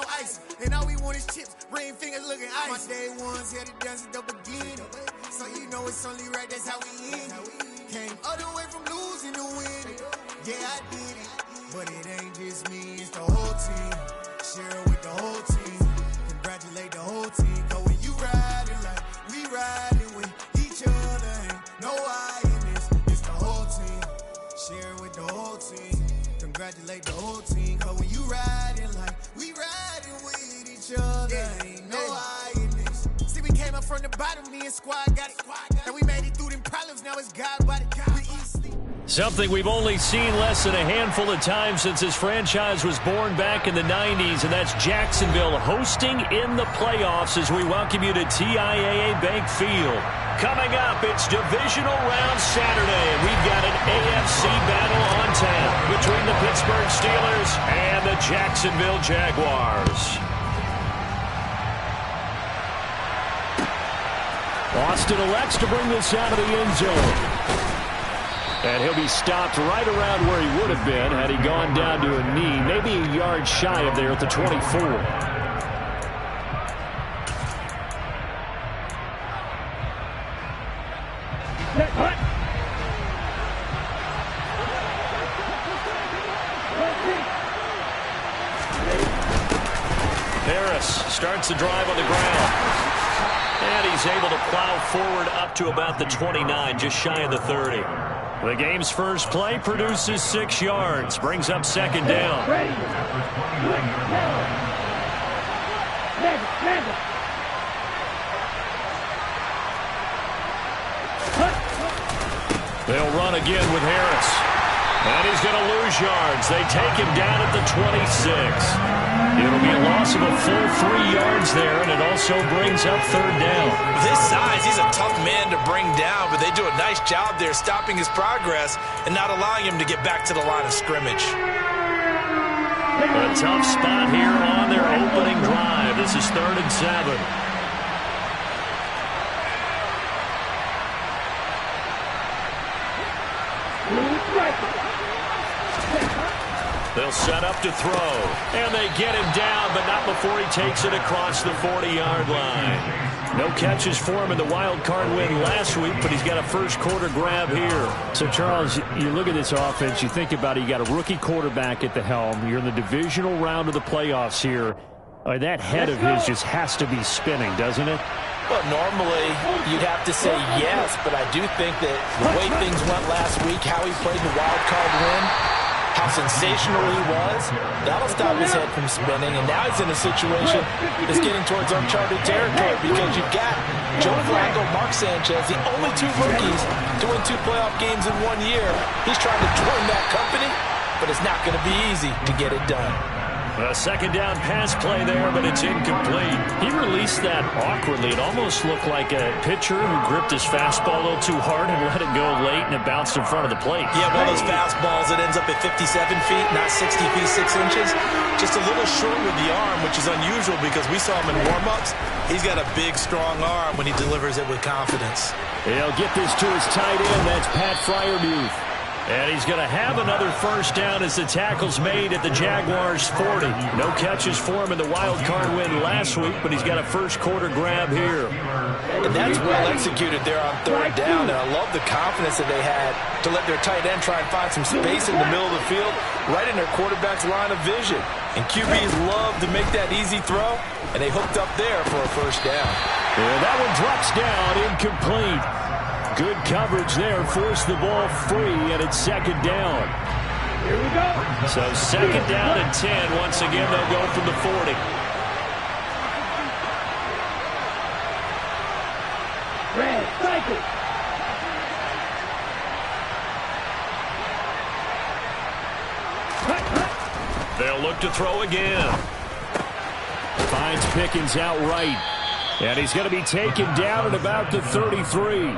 no ice. And all we want is chips, ring fingers looking ice. My day ones here to dance at the beginning. So you know it's only right, that's how we end it. Came all the way from losing to winning. Yeah, I did it. But it ain't just me, it's the whole team. Share it with the whole team. Congratulate the whole team. Cause when you riding like we riding with each other, ain't no I in this. It's the whole team. Share it with the whole team. Congratulate the whole team. Cause when you riding like we riding with each other, ain't no I in this. See, we came up from the bottom, me and squad got it. And we made it through them problems, now it's God body. We easily. Something we've only seen less than a handful of times since this franchise was born back in the 90s, and that's Jacksonville hosting in the playoffs as we welcome you to TIAA Bank Field. Coming up, it's Divisional Round Saturday, and we've got an AFC battle on tap between the Pittsburgh Steelers and the Jacksonville Jaguars. Austin elects to bring this out of the end zone. And he'll be stopped right around where he would have been had he gone down to a knee, maybe a yard shy of there at the 24. Harris starts the drive on the ground. And he's able to plow forward up to about the 29, just shy of the 30. The game's first play produces 6 yards, brings up second down. They'll run again with Harris. And he's going to lose yards. They take him down at the 26. It'll be a loss of a full 3 yards there, and it also brings up third down. With his size, he's a tough man to bring down, but they do a nice job there stopping his progress and not allowing him to get back to the line of scrimmage. A tough spot here on their opening drive. This is 3rd and 7. They'll set up to throw, and they get him down, but not before he takes it across the 40-yard line. No catches for him in the wild card win last week, but he's got a first quarter grab here. So, Charles, you look at this offense, you think about it, you got a rookie quarterback at the helm. You're in the divisional round of the playoffs here. That head of his just has to be spinning, doesn't it? Well, normally you'd have to say yes, but I do think that the way things went last week, how he played the wild card win, how sensational he was, that'll stop his head from spinning. And now he's in a situation that's getting towards uncharted territory because you've got Joe Flacco, Mark Sanchez, the only 2 rookies to win 2 playoff games in 1 year. He's trying to join that company, but it's not going to be easy to get it done. A second down pass play there, but it's incomplete. He released that awkwardly. It almost looked like a pitcher who gripped his fastball a little too hard and let it go late, and it bounced in front of the plate. Yeah, one of those fastballs that ends up at 57 feet, not 60 feet, 6 inches. Just a little short with the arm, which is unusual because we saw him in warm-ups. He's got a big, strong arm when he delivers it with confidence. He'll get this to his tight end. That's Pat Fryermuth. And he's going to have another first down as the tackle's made at the Jaguars' 40. No catches for him in the wild card win last week, but he's got a first quarter grab here. And that's well executed there on 3rd down. And I love the confidence that they had to let their tight end try and find some space in the middle of the field, right in their quarterback's line of vision. And QBs love to make that easy throw, and they hooked up there for a first down. Yeah, that one drops down, incomplete. Good coverage there, forced the ball free, and it's second down. Here we go. So second down and 10. Once again, they'll go from the 40. Red, cycle. They'll look to throw again. Finds Pickens outright. And he's going to be taken down at about the 33.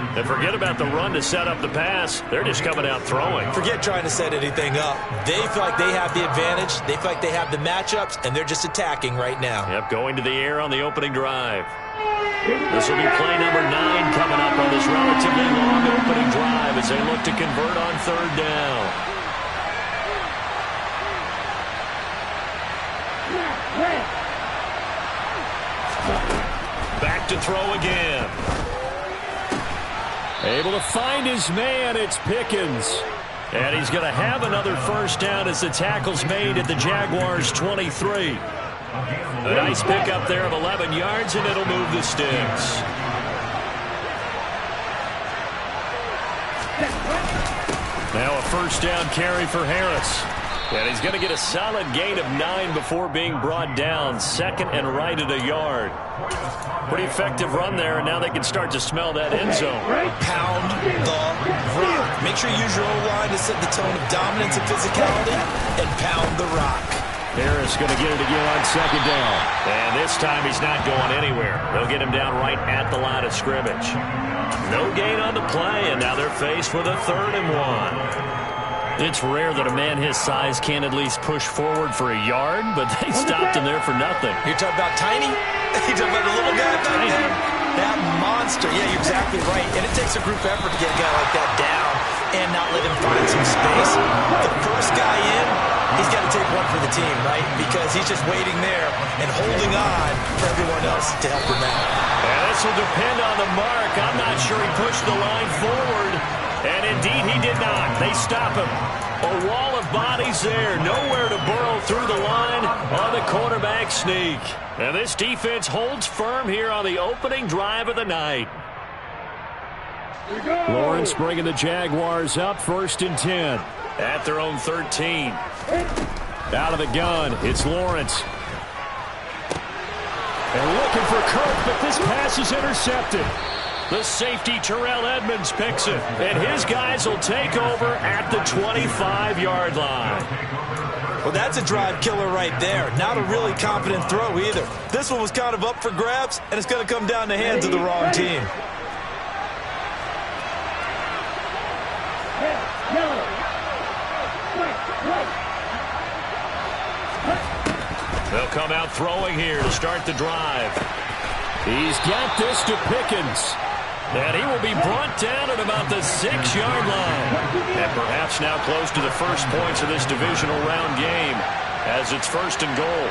And forget about the run to set up the pass. They're just coming out throwing. Forget trying to set anything up. They feel like they have the advantage. They feel like they have the matchups, and they're just attacking right now. Yep, going to the air on the opening drive. This will be play number 9 coming up on this relatively long opening drive as they look to convert on 3rd down. Back to throw again. Able to find his man. It's Pickens. And he's going to have another first down as the tackle's made at the Jaguars' 23. A nice pickup there of 11 yards, and it'll move the sticks. Now a first down carry for Harris. And he's going to get a solid gain of 9 before being brought down. Second and right at a yard. Pretty effective run there, and now they can start to smell that end zone. Pound the rock. Make sure you use your O-line to set the tone of dominance and physicality, and pound the rock. Harris going to get it again on second down. And this time he's not going anywhere. They'll get him down right at the line of scrimmage. No gain on the play, and now they're faced with a 3rd and 1. It's rare that a man his size can't at least push forward for a yard, but they stopped him there for nothing. You're talking about tiny? You're talking about the little guy back there? That monster. Yeah, you're exactly right. And it takes a group effort to get a guy like that down and not let him find some space. The first guy in, he's got to take one for the team, right? Because he's just waiting there and holding on for everyone else to help him out. And this will depend on the mark. I'm not sure he pushed the line forward. And indeed he did not. They stop him. A wall of bodies there. Nowhere to burrow through the line on the quarterback sneak. And this defense holds firm here on the opening drive of the night. Lawrence bringing the Jaguars up 1st and 10. At their own 13. Out of the gun, it's Lawrence. And looking for Kirk, but this pass is intercepted. The safety, Terrell Edmonds, picks it. And his guys will take over at the 25-yard line. Well, that's a drive killer right there. Not a really confident throw either. This one was kind of up for grabs, and it's going to come down the hands of the wrong team. They'll come out throwing here to start the drive. He's got this to Pickens. And he will be brought down at about the 6-yard line. And perhaps now close to the first points of this divisional round game as it's 1st and goal.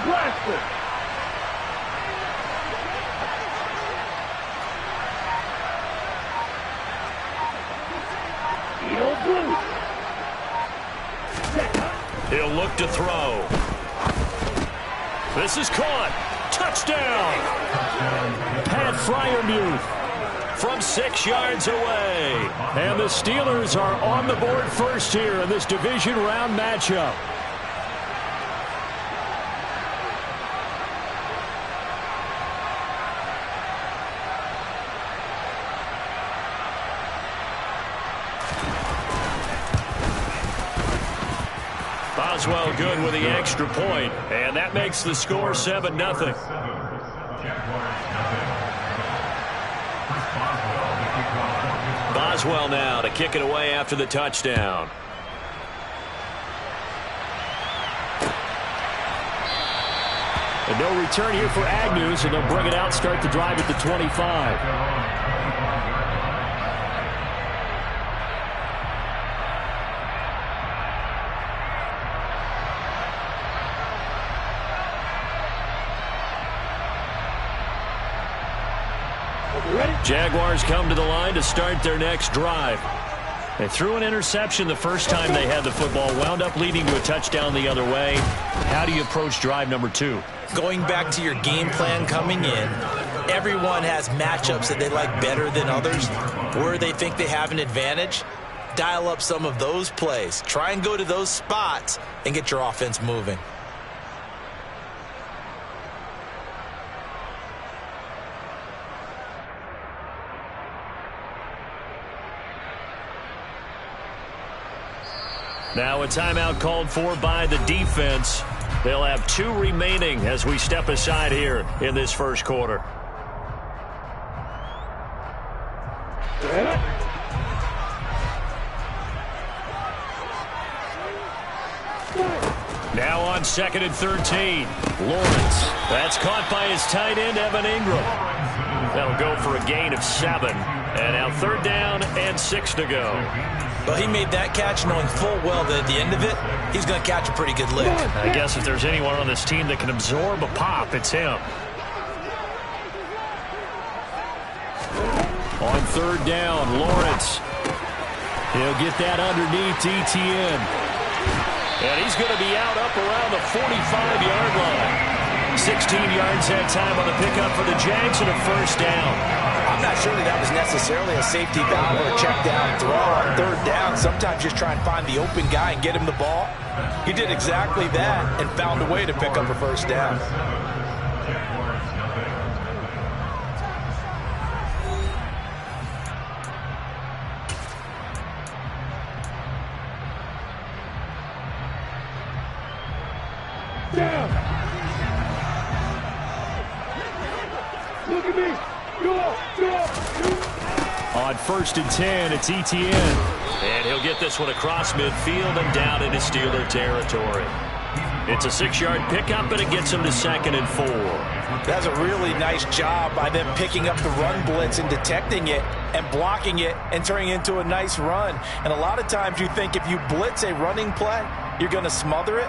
Blaster. He'll look to throw. This is caught. Touchdown. Pat Freiermuth from 6 yards away. And the Steelers are on the board first here in this division round matchup. Boswell good with the extra point, and that makes the score 7-0. Boswell now to kick it away after the touchdown. And no return here for Agnew, so they'll bring it out, start the drive at the 25. Jaguars come to the line to start their next drive. They threw an interception the first time they had the football, wound up leading to a touchdown the other way. How do you approach drive number 2? Going back to your game plan coming in, everyone has matchups that they like better than others, where they think they have an advantage. Dial up some of those plays. Try and go to those spots and get your offense moving. Now a timeout called for by the defense. They'll have 2 remaining as we step aside here in this first quarter. Now on 2nd and 13. Lawrence. That's caught by his tight end, Evan Ingram. That'll go for a gain of 7. And now 3rd down and 6 to go. Well, he made that catch knowing full well that at the end of it, he's going to catch a pretty good lick. I guess if there's anyone on this team that can absorb a pop, it's him. On 3rd down, Lawrence. He'll get that underneath Etienne. And he's going to be out up around the 45-yard line. 16 yards that time on the pickup for the Jags and a 1st down. I'm not sure that was necessarily a safety valve or a check down throw on 3rd down. Sometimes just try and find the open guy and get him the ball. He did exactly that and found a way to pick up a 1st down. Down. Look at me. On 1st and 10, it's Etienne. And he'll get this one across midfield and down into Steeler territory. It's a 6-yard pickup, and it gets him to 2nd and 4. That's a really nice job by them picking up the run blitz and detecting it and blocking it and turning it into a nice run. And a lot of times you think if you blitz a running play, you're going to smother it.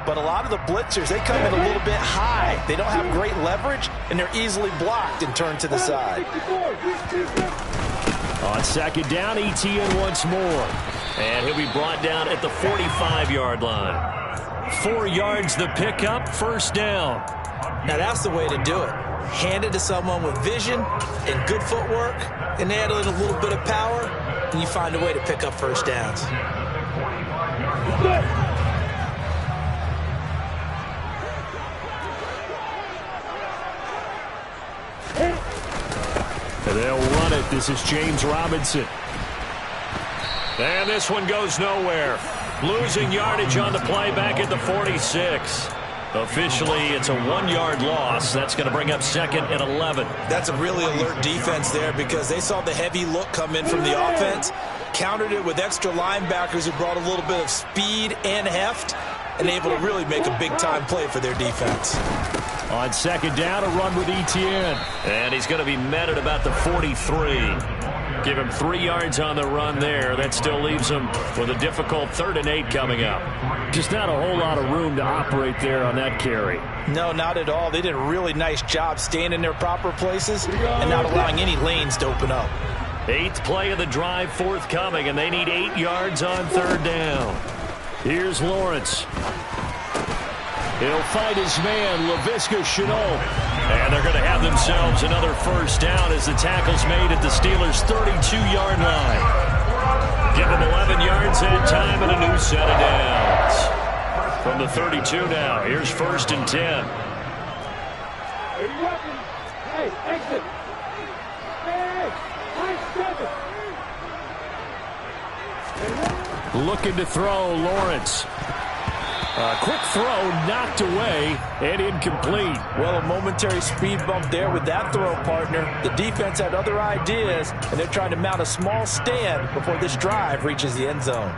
But a lot of the blitzers, they come in a little bit high. They don't have great leverage, and they're easily blocked and turned to the side. On 2nd down, Etienne once more. And he'll be brought down at the 45-yard line. 4 yards the pickup, 1st down. Now that's the way to do it. Hand it to someone with vision and good footwork and add in a little bit of power, and you find a way to pick up 1st downs. And they'll run it. This is James Robinson. And this one goes nowhere. Losing yardage on the play back at the 46. Officially, it's a 1-yard loss. That's going to bring up 2nd and 11. That's a really alert defense there because they saw the heavy look come in from the offense, countered it with extra linebackers who brought a little bit of speed and heft, and able to really make a big-time play for their defense. On 2nd down, a run with Etienne. And he's going to be met at about the 43. Give him 3 yards on the run there. That still leaves him with a difficult 3rd and 8 coming up. Just not a whole lot of room to operate there on that carry. No, not at all. They did a really nice job staying in their proper places and not allowing any lanes to open up. 8th play of the drive forthcoming, and they need 8 yards on 3rd down. Here's Lawrence. He'll find his man, Laviska Shenault. And they're going to have themselves another 1st down as the tackle's made at the Steelers' 32-yard line. Give them 11 yards that time and a new set of downs. From the 32 now, here's 1st and 10. Hey, exit. Hey, Looking to throw, Lawrence. A quick throw knocked away and incomplete. Well, a momentary speed bump there with that throw, partner. The defense had other ideas, and they're trying to mount a small stand before this drive reaches the end zone.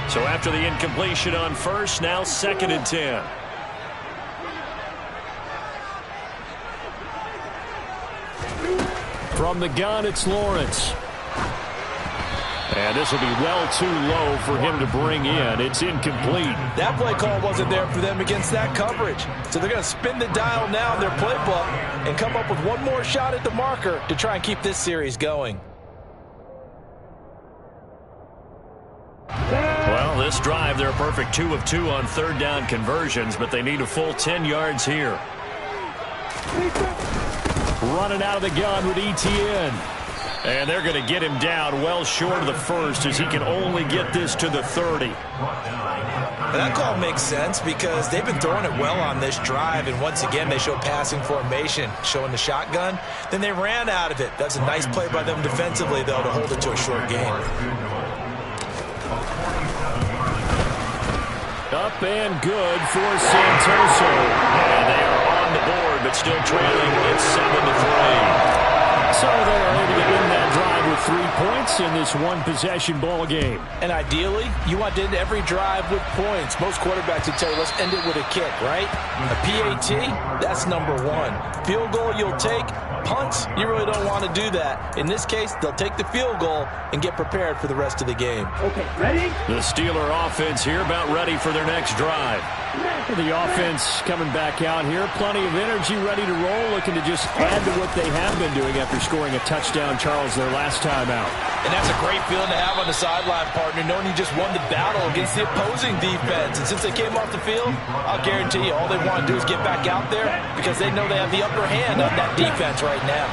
So after the incompletion on 1st, now 2nd and 10. From the gun, it's Lawrence. And this will be well too low for him to bring in. It's incomplete. That play call wasn't there for them against that coverage. So they're going to spin the dial now in their playbook and come up with one more shot at the marker to try and keep this series going. Well, this drive, they're a perfect 2 of 2 on 3rd down conversions, but they need a full 10 yards here. Running out of the gun with Etienne. And they're going to get him down well short of the 1st as he can only get this to the 30. That call makes sense because they've been throwing it well on this drive, and once again they show passing formation, showing the shotgun. Then they ran out of it. That's a nice play by them defensively, though, to hold it to a short game. Up and good for Santoso. And they are on the board, but still trailing. It's 7-3. So they're able to end that drive with 3 points in this one-possession ball game. And ideally, you want to end every drive with points. Most quarterbacks would tell you, let's end it with a kick, right? A PAT, that's number one. Field goal you'll take. Punts, you really don't want to do that. In this case, they'll take the field goal and get prepared for the rest of the game. Okay, ready? The Steeler offense here about ready for their next drive. The offense coming back out here. Plenty of energy, ready to roll, looking to just add to what they have been doing after scoring a touchdown, Charles, their last time out. And that's a great feeling to have on the sideline, partner, knowing you just won the battle against the opposing defense. And since they came off the field, I'll guarantee you all they want to do is get back out there because they know they have the upper hand on that defense right now.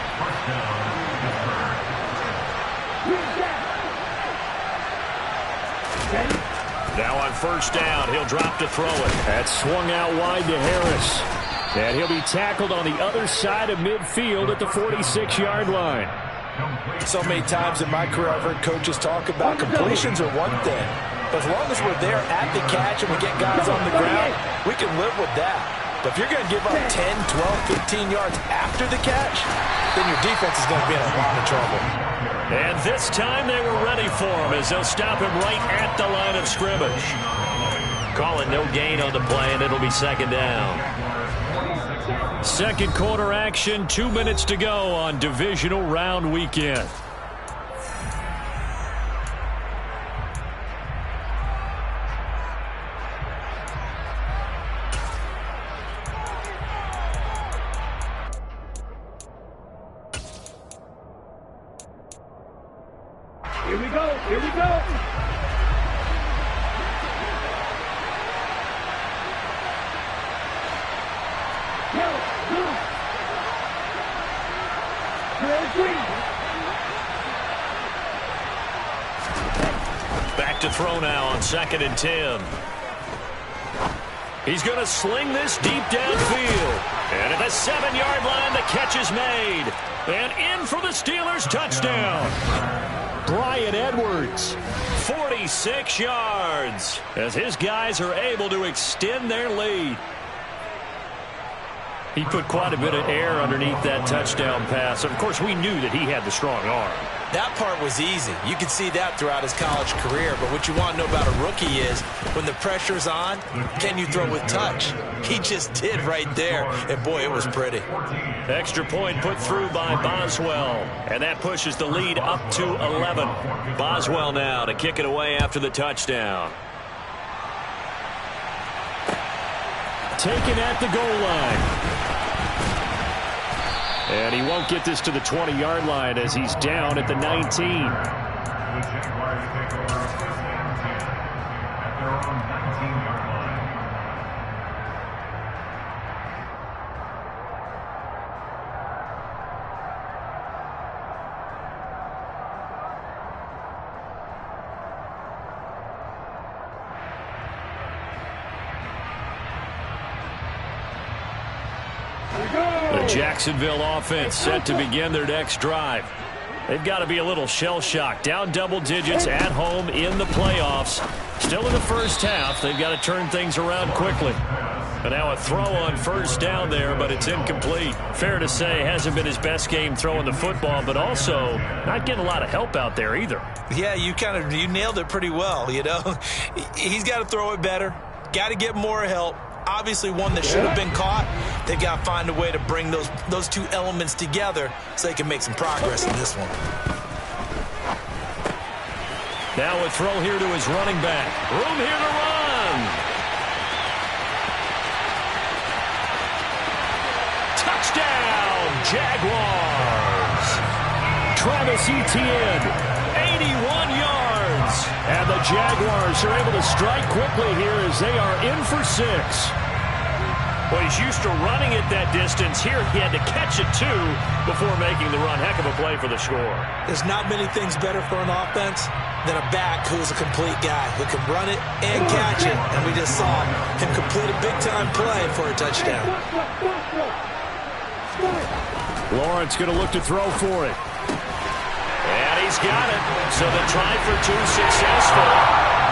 Now on first down, he'll drop to throw it. That swung out wide to Harris. And he'll be tackled on the other side of midfield at the 46-yard line. So many times in my career I've heard coaches talk about completions are one thing. But as long as we're there at the catch and we get guys on the ground, we can live with that. But if you're going to give up 10, 12, 15 yards after the catch, then your defense is going to be in a lot of trouble. And this time they were ready for him as they'll stop him right at the line of scrimmage. Call it no gain on the play, and it'll be second down. Second quarter action, 2 minutes to go on divisional round weekend. Here we go, here we go. Back to throw now on 2nd and 10. He's going to sling this deep downfield. And at the 7-yard line, the catch is made. And in for the Steelers' touchdown. Bryan Edwards, 46 yards, as his guys are able to extend their lead. He put quite a bit of air underneath that touchdown pass. Of course, we knew that he had the strong arm. That part was easy. You could see that throughout his college career. But what you want to know about a rookie is when the pressure's on, can you throw with touch? He just did right there. And, boy, it was pretty. Extra point put through by Boswell. And that pushes the lead up to 11. Boswell now to kick it away after the touchdown. Taken at the goal line. And he won't get this to the 20-yard line as he's down at the 19. The Jacksonville offense set to begin their next drive. They've got to be a little shell-shocked. Down double digits at home in the playoffs. Still in the first half. They've got to turn things around quickly. And now a throw on first down there, but it's incomplete. Fair to say, hasn't been his best game throwing the football, but also not getting a lot of help out there either. Yeah, you nailed it pretty well, you know. He's got to throw it better. Got to get more help. Obviously one that should have been caught. They've got to find a way to bring those two elements together so they can make some progress in this one. Now a throw here to his running back. Room here to run. Touchdown, Jaguars. Travis Etienne, 81 yards. And the Jaguars are able to strike quickly here as they are in for 6. Well, he's used to running it that distance. Here he had to catch it, too, before making the run. Heck of a play for the score. There's not many things better for an offense than a back who's a complete guy who can run it and catch it. And we just saw him complete a big-time play for a touchdown. Lawrence going to look to throw for it. And he's got it. So the try for 2 successful.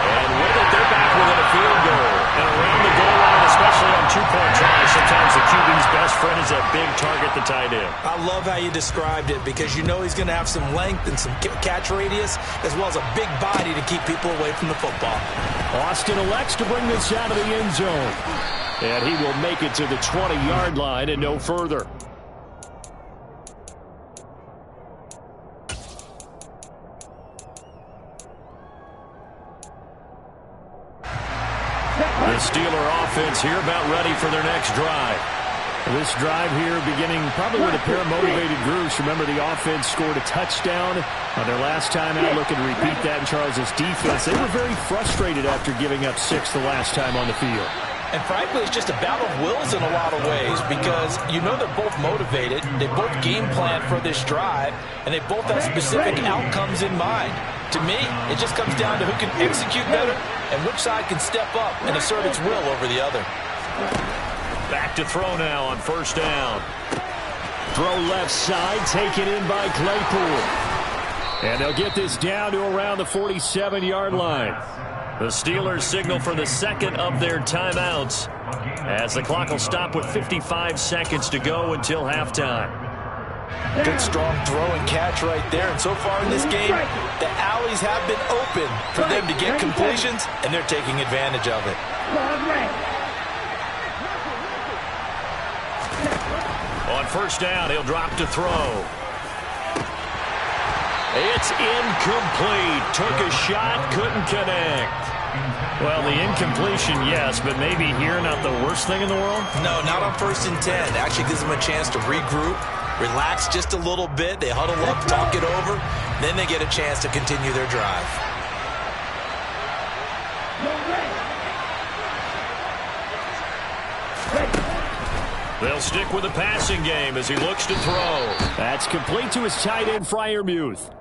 And with it, they're back within a field goal. And around the goal line, especially on two-point try, sometimes the QB's best friend is that big target, the tight end. I love how you described it because you know he's going to have some length and some catch radius as well as a big body to keep people away from the football. Austin elects to bring this out of the end zone. And he will make it to the 20-yard line and no further. The Steeler offense here about ready for their next drive. This drive here beginning probably with a pair of motivated groups. Remember, the offense scored a touchdown on their last time out. Looking to repeat that in Charles' defense. They were very frustrated after giving up 6 the last time on the field. And frankly, it's just a battle of wills in a lot of ways because you know they're both motivated. They both game plan for this drive, and they both have specific outcomes in mind. To me, it just comes down to who can execute better and which side can step up and assert its will over the other. Back to throw now on first down. Throw left side, taken in by Claypool. And they'll get this down to around the 47-yard line. The Steelers signal for the second of their timeouts as the clock will stop with 55 seconds to go until halftime. Good strong throw and catch right there. And so far in this game, the alleys have been open for them to get completions, and they're taking advantage of it. On first down, he'll drop to throw. It's incomplete. Took a shot, couldn't connect. Well, the incompletion, yes, but maybe here not the worst thing in the world? No, not on 1st and 10. Actually gives them a chance to regroup, relax just a little bit. They huddle up, talk it over. Then they get a chance to continue their drive. They'll stick with the passing game as he looks to throw. That's complete to his tight end, Freiermuth.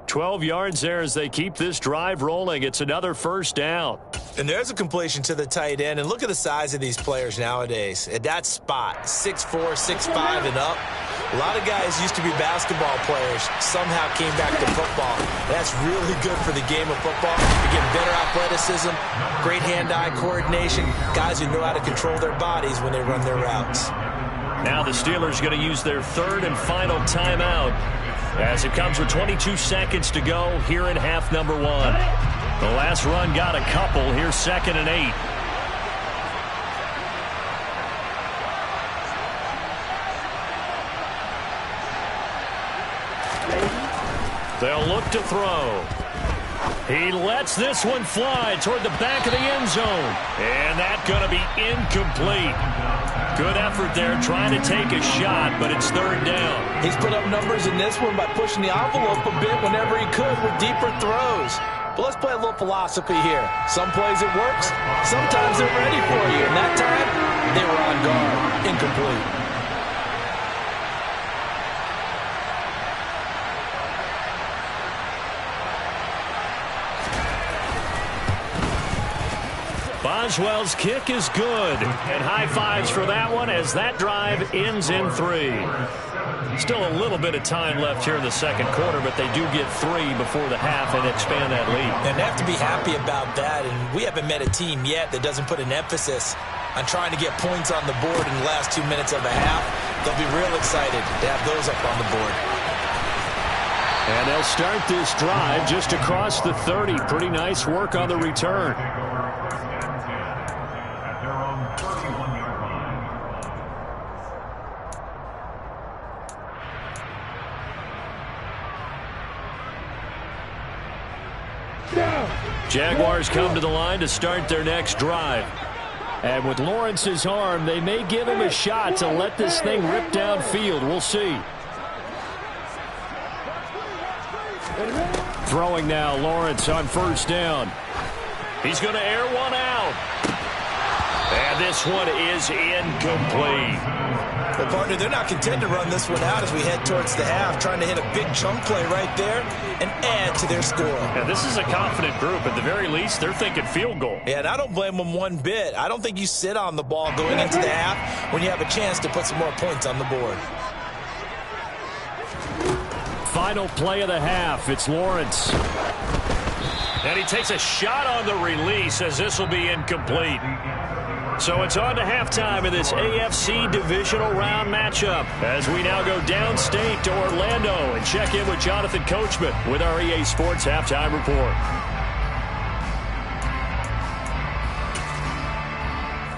12 yards there as they keep this drive rolling. It's another first down. And there's a completion to the tight end. And look at the size of these players nowadays. At that spot, 6'4", 6'5", and up. A lot of guys used to be basketball players, somehow came back to football. That's really good for the game of football. You get better athleticism, great hand-eye coordination, guys who know how to control their bodies when they run their routes. Now the Steelers going to use their third and final timeout as it comes with 22 seconds to go here in half number 1. The last run got a couple. Here's 2nd and 8. They'll look to throw. He lets this one fly toward the back of the end zone. And that's going to be incomplete. Good effort there trying to take a shot, but it's 3rd down. He's put up numbers in this one by pushing the envelope a bit whenever he could with deeper throws. But let's play a little philosophy here. Some plays it works, sometimes they're ready for you. And that time, they were on guard. Incomplete. Boswell's kick is good. And high fives for that one as that drive ends in 3. Still a little bit of time left here in the second quarter, but they do get 3 before the half and expand that lead. And they have to be happy about that. And we haven't met a team yet that doesn't put an emphasis on trying to get points on the board in the last 2 minutes of a half. They'll be real excited to have those up on the board. And they'll start this drive just across the 30. Pretty nice work on the return. Jaguars come to the line to start their next drive. And with Lawrence's arm, they may give him a shot to let this thing rip downfield. We'll see. Throwing now, Lawrence on first down. He's going to air one out. And this one is incomplete. Well, partner, they're not content to run this one out as we head towards the half, trying to hit a big chunk play right there and add to their score. Now, this is a confident group. At the very least, they're thinking field goal. Yeah, and I don't blame them one bit. I don't think you sit on the ball going into the half when you have a chance to put some more points on the board. Final play of the half. It's Lawrence. And he takes a shot on the release as this will be incomplete. So it's on to halftime in this AFC divisional round matchup as we now go downstate to Orlando and check in with Jonathan Coachman with our EA Sports Halftime Report.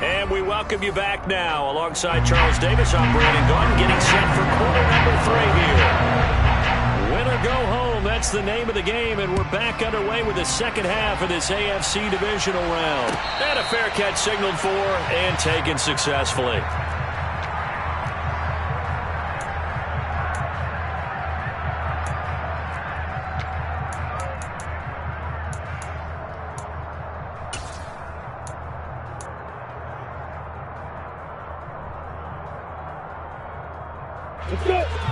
And we welcome you back now. Alongside Charles Davis, I'm Brandon Gordon, getting set for quarter number 3 here. Win or go home, that's the name of the game, and we're back underway with the second half of this AFC divisional round. And a fair catch signaled for and taken successfully.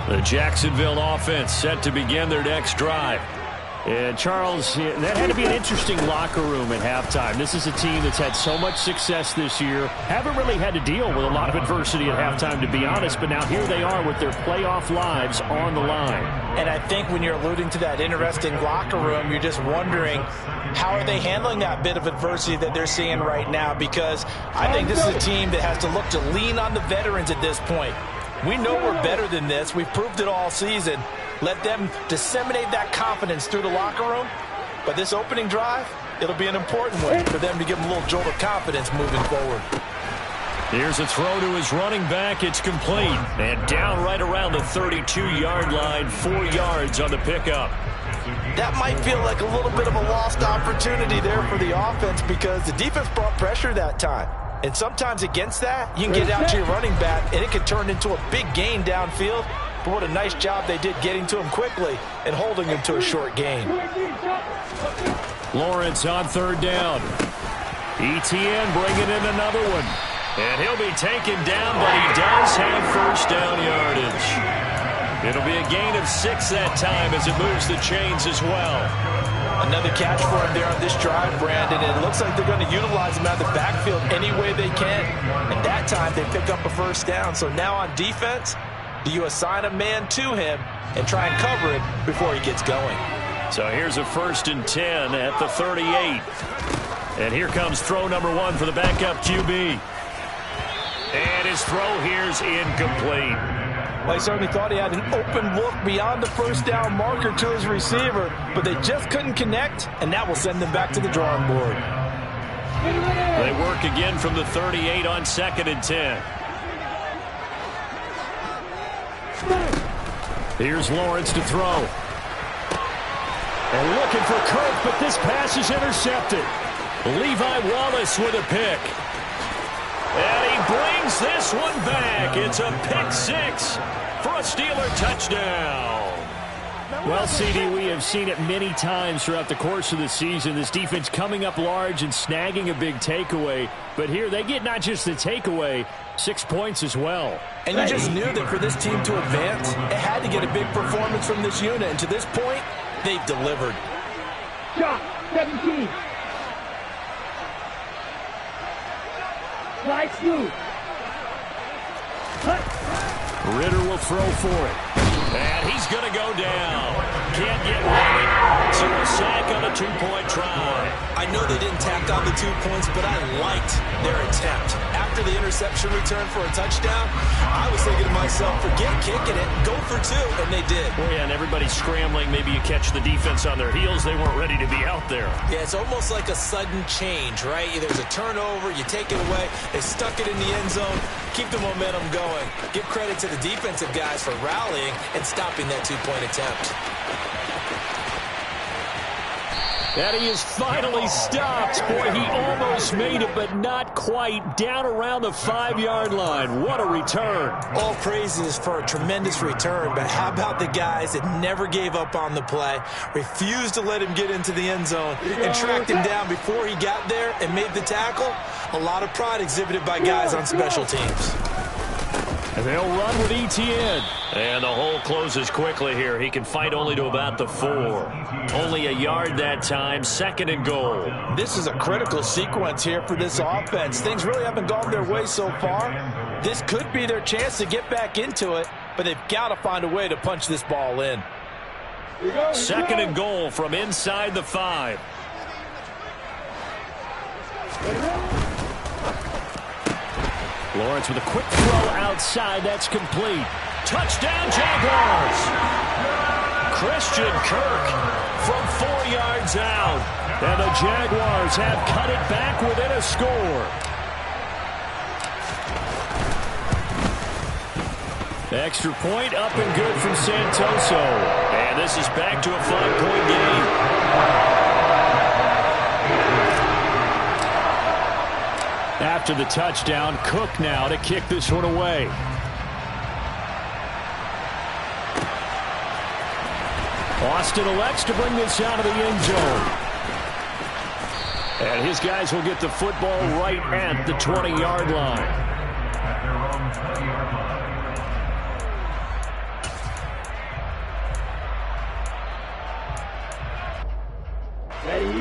The Jacksonville offense set to begin their next drive. And Charles, that had to be an interesting locker room at halftime. This is a team that's had so much success this year. Haven't really had to deal with a lot of adversity at halftime, to be honest. But now here they are with their playoff lives on the line. And I think when you're alluding to that interesting locker room, you're just wondering how are they handling that bit of adversity that they're seeing right now? Because I think this is a team that has to look to lean on the veterans at this point. We know we're better than this. We've proved it all season. Let them disseminate that confidence through the locker room. But this opening drive, it'll be an important one for them to give them a little jolt of confidence moving forward. Here's a throw to his running back. It's complete. And down right around the 32-yard line, 4 yards on the pickup. That might feel like a little bit of a lost opportunity there for the offense because the defense brought pressure that time. And sometimes against that, you can get out to your running back, and it can turn into a big gain downfield. But what a nice job they did getting to him quickly and holding him to a short gain. Lawrence on third down. ETN bringing in another one. And he'll be taken down, but he does have first down yardage. It'll be a gain of 6 that time as it moves the chains as well. Another catch for him there on this drive, Brandon. And it looks like they're going to utilize him out of the backfield any way they can. At that time, they pick up a first down. So now on defense, do you assign a man to him and try and cover it before he gets going? So here's a 1st and 10 at the 38. And here comes throw number 1 for the backup QB. And his throw here's incomplete. Well, he certainly thought he had an open look beyond the first down marker to his receiver, but they just couldn't connect, and that will send them back to the drawing board. They work again from the 38 on 2nd and 10. Here's Lawrence to throw. And looking for Kirk, but this pass is intercepted. Levi Wallace with a pick. And he brings this one back. It's a pick 6 for a Steeler touchdown. Well, CD, we have seen it many times throughout the course of the season. This defense coming up large and snagging a big takeaway. But here they get not just the takeaway, 6 points as well. And you just knew that for this team to advance, it had to get a big performance from this unit. And to this point, they've delivered. Shot 17. Slide smooth. Ritter will throw for it. And he's going to go down. Can't get running. So a sack on a 2-point try. I know they didn't tack on the 2 points, but I liked their attempt. After the interception return for a touchdown, I was thinking to myself, forget kicking it, go for 2, and they did. Well, yeah, and everybody's scrambling. Maybe you catch the defense on their heels. They weren't ready to be out there. Yeah, it's almost like a sudden change, right? There's a turnover, you take it away, they stuck it in the end zone, keep the momentum going. Give credit to the defensive guys for rallying and stopping that 2-point attempt. And he is finally stopped. Boy, he almost made it, but not quite. Down around the 5-yard line. What a return. All praises for a tremendous return, but how about the guys that never gave up on the play, refused to let him get into the end zone, and tracked him down before he got there and made the tackle? A lot of pride exhibited by guys on special teams. And they'll run with ETN. And the hole closes quickly here. He can fight only to about the 4. Only a yard that time, 2nd and goal. This is a critical sequence here for this offense. Things really haven't gone their way so far. This could be their chance to get back into it, but they've got to find a way to punch this ball in. 2nd and goal from inside the 5. Lawrence with a quick throw outside. That's complete. Touchdown, Jaguars. Christian Kirk from 4 yards out. And the Jaguars have cut it back within a score. Extra point up and good from Santoso. And this is back to a 5-point game. After the touchdown, Cook now to kick this one away. Austin elects to bring this out of the end zone. And his guys will get the football right at the 20-yard line.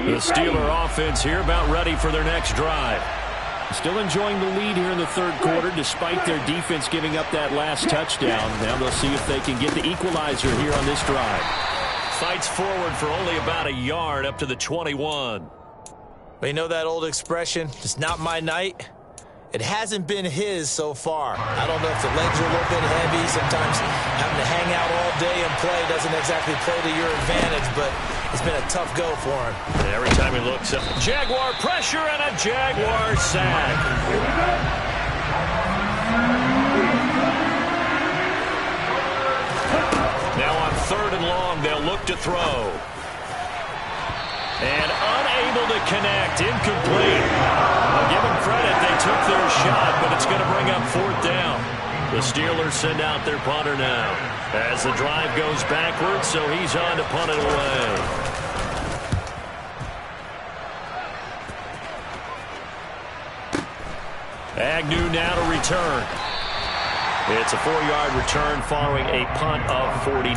The Steeler offense here about ready for their next drive. Still enjoying the lead here in the third quarter despite their defense giving up that last touchdown. Now they'll see if they can get the equalizer here on this drive. Fights forward for only about a yard up to the 21. But you know that old expression, it's not my night? It hasn't been his so far. I don't know if the legs are a little bit heavy. Sometimes having to hang out all day and play doesn't exactly play to your advantage, but it's been a tough go for him. Every time he looks up, Jaguar pressure and a Jaguar sack. Now on 3rd and long, they'll look to throw. And unable to connect, incomplete. I'll give them credit, they took their shot, but it's going to bring up 4th down. The Steelers send out their punter now. As the drive goes backwards, so he's on to punt it away. Agnew now to return. It's a 4-yard return following a punt of 49.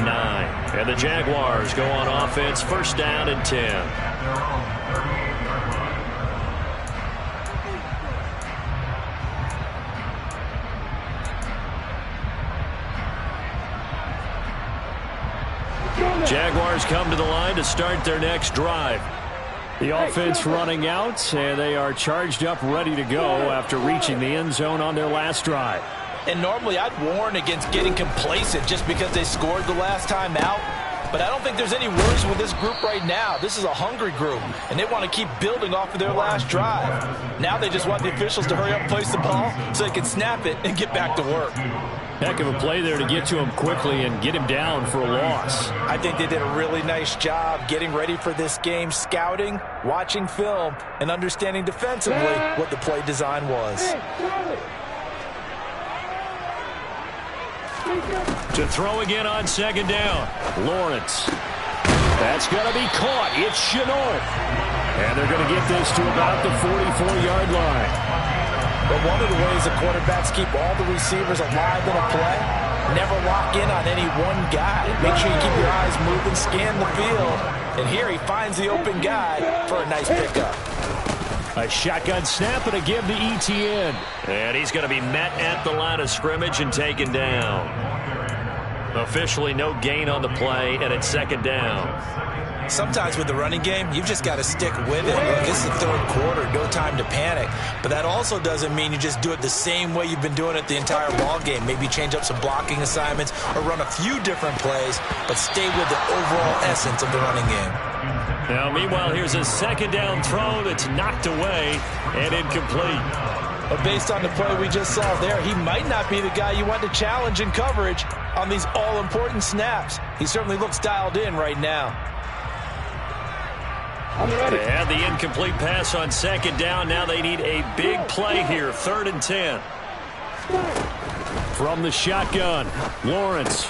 And the Jaguars go on offense, 1st down and 10. Jaguars come to the line to start their next drive. The offense running out, and they are charged up, ready to go after reaching the end zone on their last drive. And normally I'd warn against getting complacent just because they scored the last time out. But I don't think there's any worries with this group right now. This is a hungry group, and they want to keep building off of their last drive. Now they just want the officials to hurry up and place the ball so they can snap it and get back to work. Heck of a play there to get to him quickly and get him down for a loss. I think they did a really nice job getting ready for this game, scouting, watching film, and understanding defensively what the play design was. To throw again on 2nd down. Lawrence. That's going to be caught. It's Chenault. And they're going to get this to about the 44-yard line. But one of the ways the quarterbacks keep all the receivers alive in a play, never lock in on any one guy. Make sure you keep your eyes moving, scan the field. And here he finds the open guy for a nice pickup. A shotgun snap and a give to ETN. And he's going to be met at the line of scrimmage and taken down. Officially no gain on the play, and it's 2nd down. Sometimes with the running game, you've just got to stick with it. Look, it's the 3rd quarter, no time to panic. But that also doesn't mean you just do it the same way you've been doing it the entire ball game. Maybe change up some blocking assignments or run a few different plays, but stay with the overall essence of the running game. Now, meanwhile, here's a 2nd down throw that's knocked away and incomplete. But based on the play we just saw there, he might not be the guy you want to challenge in coverage on these all-important snaps. He certainly looks dialed in right now. They had the incomplete pass on 2nd down. Now they need a big play here, 3rd and 10. From the shotgun, Lawrence.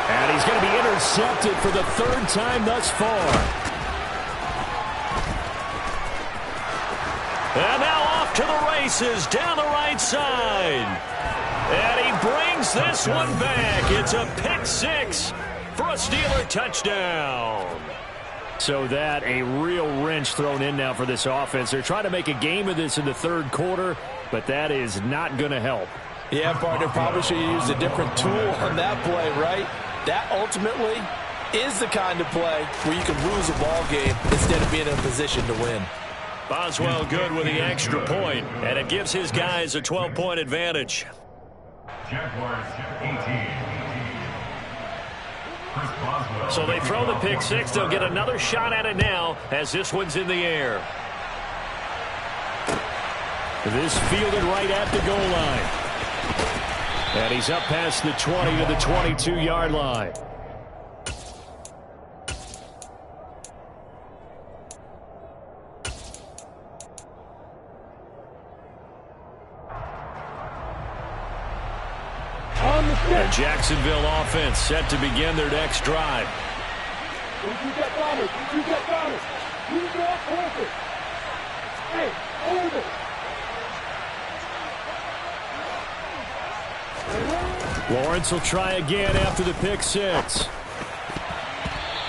And he's going to be intercepted for the 3rd time thus far. And now off to the races down the right side. And he brings this one back. It's a pick 6 for a Steeler touchdown. So that a real wrench thrown in now for this offense. They're trying to make a game of this in the 3rd quarter, but that is not going to help. Yeah, partner, probably should have used a different tool on that play, right? That ultimately is the kind of play where you can lose a ball game instead of being in a position to win. Boswell good with the extra point, and it gives his guys a 12-point advantage. Jaguars 18. So they throw the pick six. They'll get another shot at it now as this one's in the air. This fielded right at the goal line. And he's up past the 20 to the 22-yard line. The Jacksonville offense set to begin their next drive. Lawrence will try again after the pick six.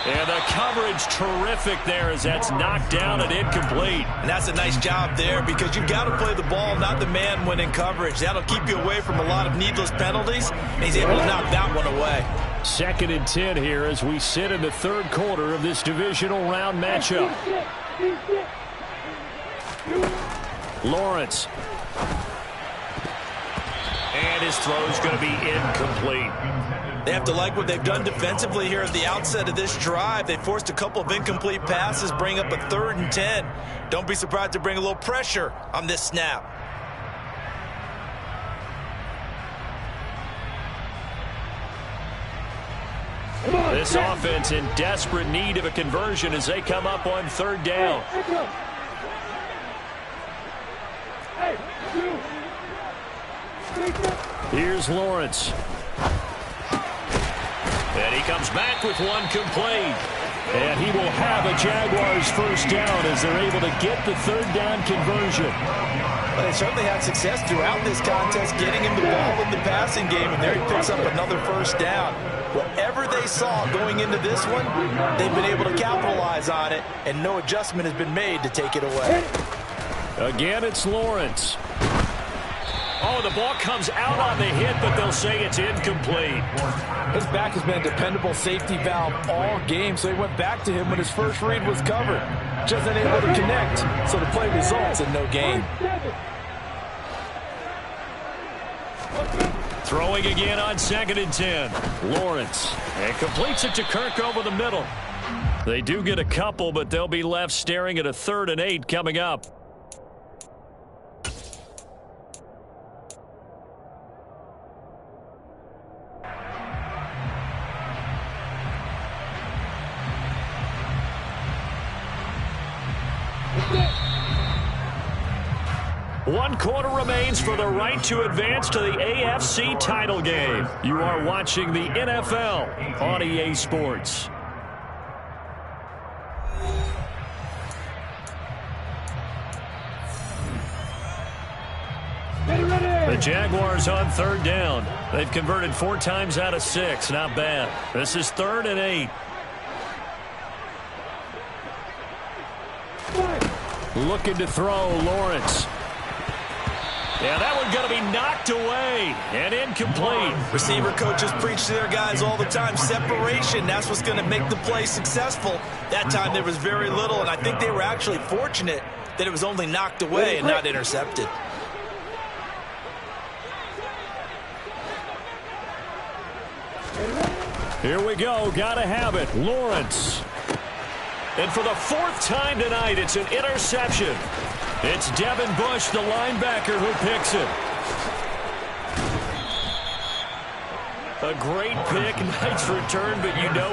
And the coverage terrific there as that's knocked down and incomplete. And that's a nice job there because you've got to play the ball, not the man when in coverage. That'll keep you away from a lot of needless penalties, and he's able to knock that one away. 2nd and 10 here as we sit in the third quarter of this divisional round matchup. Lawrence. And his throw's going to be incomplete. They have to like what they've done defensively here at the outset of this drive. They forced a couple of incomplete passes, bring up a 3rd and 10. Don't be surprised to bring a little pressure on this snap. This offense in desperate need of a conversion as they come up on 3rd down. Here's Lawrence. And he comes back with one complete. And he will have a Jaguars first down as they're able to get the 3rd down conversion. But they certainly had success throughout this contest, getting him the ball in the passing game, and there he picks up another first down. Whatever they saw going into this one, they've been able to capitalize on it, and no adjustment has been made to take it away. Again, it's Lawrence. Oh, the ball comes out on the hit, but they'll say it's incomplete. His back has been a dependable safety valve all game, so he went back to him when his first read was covered. Just unable to connect, so the play results in no gain. Throwing again on 2nd and 10. Lawrence. And completes it to Kirk over the middle. They do get a couple, but they'll be left staring at a 3rd and 8 coming up. One quarter remains for the right to advance to the AFC title game. You are watching the NFL on EA Sports. The Jaguars on 3rd down. They've converted 4 times out of 6. Not bad. This is 3rd and 8. Looking to throw, Lawrence. Yeah, that one's going to be knocked away and incomplete. Receiver coaches preach to their guys all the time. Separation, that's what's going to make the play successful. That time there was very little, and I think they were actually fortunate that it was only knocked away and not intercepted. Here we go. Got to have it. Lawrence. And for the 4th time tonight, it's an interception. It's Devin Bush, the linebacker, who picks it. A great pick, nice return, but you know